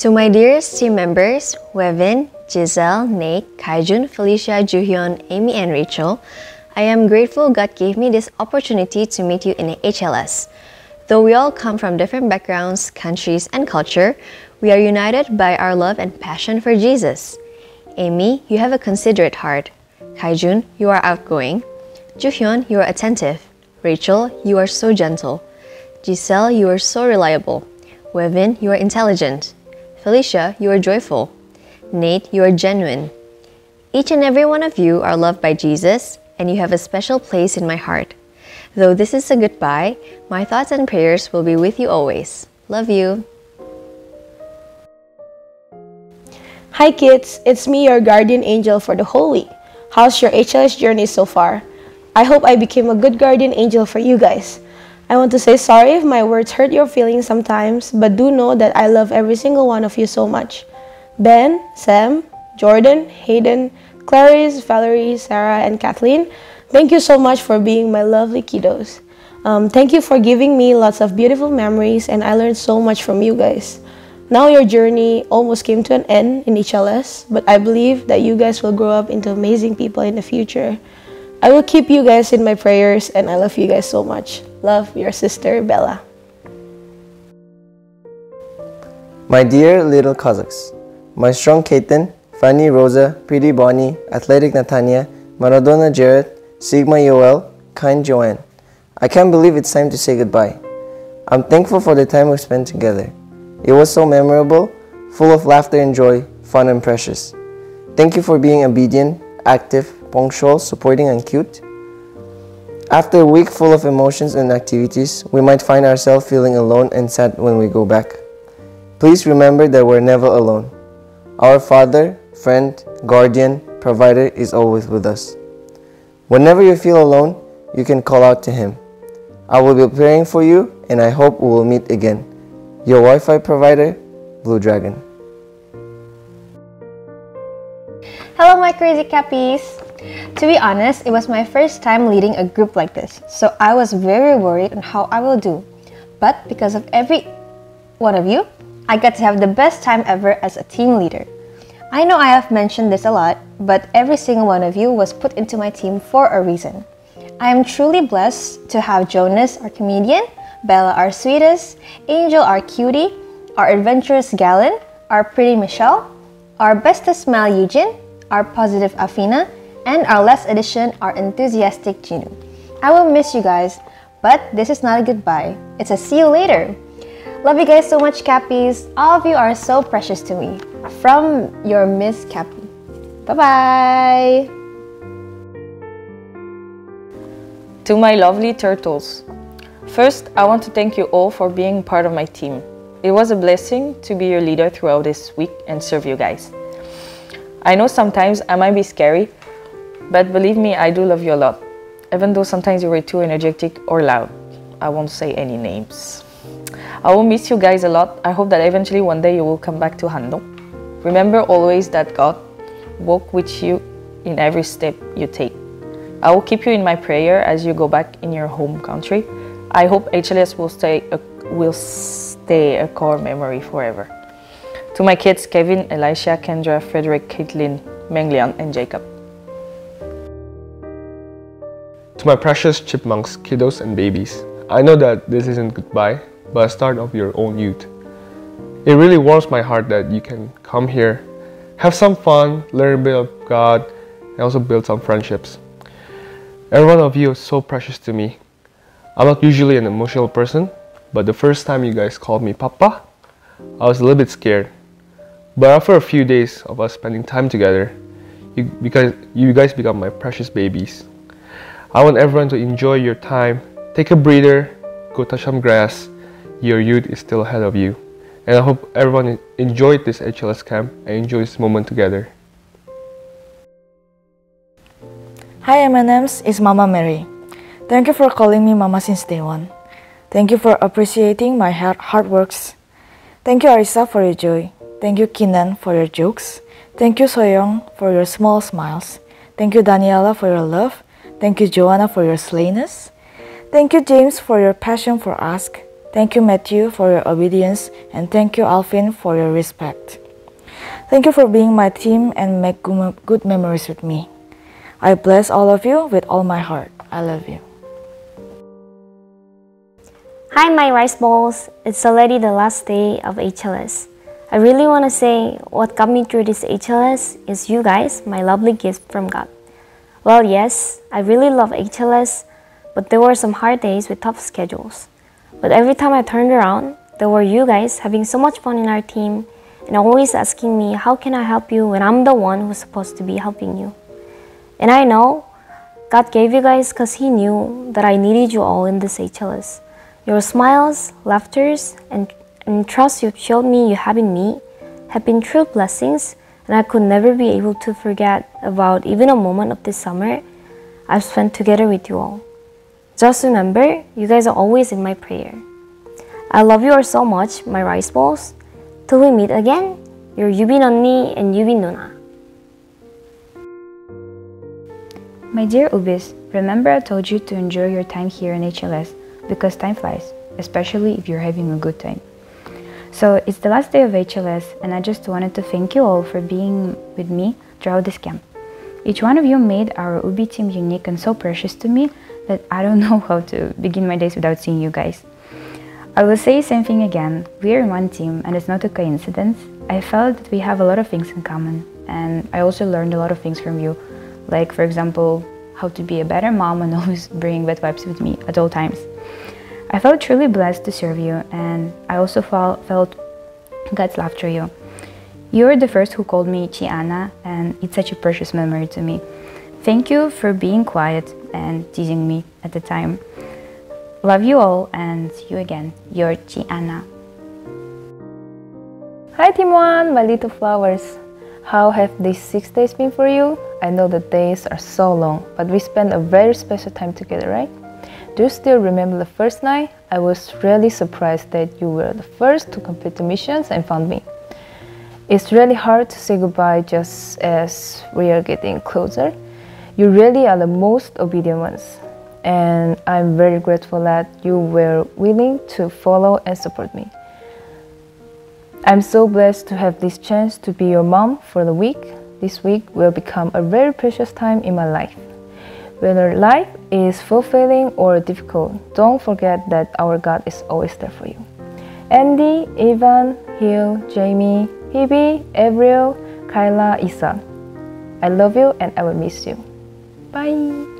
To my dearest team members, Wevin, Giselle, Nate, Kaijun, Felicia, Juhyun, Amy, and Rachel, I am grateful God gave me this opportunity to meet you in HLS. Though we all come from different backgrounds, countries, and culture, we are united by our love and passion for Jesus. Amy, you have a considerate heart. Kaijun, you are outgoing. Juhyun, you are attentive. Rachel, you are so gentle. Giselle, you are so reliable. Wevin, you are intelligent. Felicia, you are joyful. Nate, you are genuine. Each and every one of you are loved by Jesus, and you have a special place in my heart. Though this is a goodbye, my thoughts and prayers will be with you always. Love you. Hi kids, it's me, your guardian angel for the whole week. How's your HLS journey so far? I hope I became a good guardian angel for you guys. I want to say sorry if my words hurt your feelings sometimes, but do know that I love every single one of you so much. Ben, Sam, Jordan, Hayden, Clarice, Valerie, Sarah, and Kathleen, thank you so much for being my lovely kiddos. Thank you for giving me lots of beautiful memories, and I learned so much from you guys. Now your journey almost came to an end in HLS, but I believe that you guys will grow up into amazing people in the future. I will keep you guys in my prayers, and I love you guys so much. Love, your sister, Bella. My dear little Kazakhs, my strong Ketan, Fanny Rosa, Pretty Bonnie, Athletic Natanya, Maradona Jared, Sigma Yoel, Kind Joanne. I can't believe it's time to say goodbye. I'm thankful for the time we spent together. It was so memorable, full of laughter and joy, fun and precious. Thank you for being obedient, active, punctual, supporting, and cute. After a week full of emotions and activities, we might find ourselves feeling alone and sad when we go back. Please remember that we're never alone. Our Father, friend, guardian, provider is always with us. Whenever you feel alone, you can call out to Him. I will be praying for you, and I hope we will meet again. Your Wi-Fi provider, Blue Dragon. Hello, my crazy cappies! To be honest, it was my first time leading a group like this, so I was very worried on how I will do. But because of every one of you, I got to have the best time ever as a team leader. I know I have mentioned this a lot, but every single one of you was put into my team for a reason. I am truly blessed to have Jonas, our comedian, Bella, our sweetest, Angel, our cutie, our adventurous Galen, our pretty Michelle, our bestest smile Eugene, our positive Afina, and our last addition, our enthusiastic Jinu. I will miss you guys, but this is not a goodbye. It's a see you later. Love you guys so much, Cappies. All of you are so precious to me. From your Miss Cappy. Bye-bye. To my lovely turtles. First, I want to thank you all for being part of my team. It was a blessing to be your leader throughout this week and serve you guys. I know sometimes I might be scary, but believe me, I do love you a lot. Even though sometimes you were too energetic or loud. I won't say any names. I will miss you guys a lot. I hope that eventually one day you will come back to Handong. Remember always that God walk with you in every step you take. I will keep you in my prayer as you go back in your home country. I hope HLS will stay a core memory forever. To my kids, Kevin, Elisha, Kendra, Frederick, Caitlin, Mengliang, and Jacob. To my precious chipmunks, kiddos, and babies, I know that this isn't goodbye, but a start of your own youth. It really warms my heart that you can come here, have some fun, learn a bit of God, and also build some friendships. Every one of you is so precious to me. I'm not usually an emotional person, but the first time you guys called me Papa, I was a little bit scared. But after a few days of us spending time together, you guys become my precious babies. I want everyone to enjoy your time, take a breather, go touch some grass. Your youth is still ahead of you. And I hope everyone enjoyed this HLS camp and enjoy this moment together. Hi M&Ms, it's Mama Mary. Thank you for calling me Mama since day one. Thank you for appreciating my hard works. Thank you Arisa for your joy. Thank you Kinan for your jokes. Thank you Soyoung for your small smiles. Thank you Daniela for your love. Thank you Joanna for your slayness. Thank you James for your passion for ask. Thank you, Matthew, for your obedience, and thank you, Alvin, for your respect. Thank you for being my team and make good memories with me. I bless all of you with all my heart. I love you. Hi, my rice balls. It's already the last day of HLS. I really want to say what got me through this HLS is you guys, my lovely gift from God. Well, yes, I really love HLS, but there were some hard days with tough schedules. But every time I turned around, there were you guys having so much fun in our team and always asking me, how can I help you when I'm the one who's supposed to be helping you? And I know God gave you guys because He knew that I needed you all in this HLS. Your smiles, laughters, and trust you've showed me you have in me have been true blessings, and I could never be able to forget about even a moment of this summer I've spent together with you all. Just remember, you guys are always in my prayer. I love you all so much, my rice balls. Till we meet again, your Yubin Onni and Yubin Nuna. My dear Ubis, remember I told you to enjoy your time here in HLS because time flies, especially if you're having a good time. So it's the last day of HLS and I just wanted to thank you all for being with me throughout this camp. Each one of you made our Ubi team unique and so precious to me that I don't know how to begin my days without seeing you guys. I will say the same thing again, we are in one team and it's not a coincidence. I felt that we have a lot of things in common and I also learned a lot of things from you, like for example, how to be a better mom and always bring wet wipes with me at all times. I felt truly blessed to serve you and I also felt God's love through you. You were the first who called me Chiana and it's such a precious memory to me. Thank you for being quiet and teasing me at the time. Love you all and see you again, your Chiana. Hi Team 1, my little flowers. How have these 6 days been for you? I know the days are so long, but we spent a very special time together, right? Do you still remember the first night? I was really surprised that you were the first to complete the missions and found me. It's really hard to say goodbye just as we are getting closer. You really are the most obedient ones. And I'm very grateful that you were willing to follow and support me. I'm so blessed to have this chance to be your mom for the week. This week will become a very precious time in my life. Whether life is fulfilling or difficult, don't forget that our God is always there for you. Andy, Ivan, Hill, Jamie, Hebe, Avril, Kyla, Isa. I love you and I will miss you. Bye!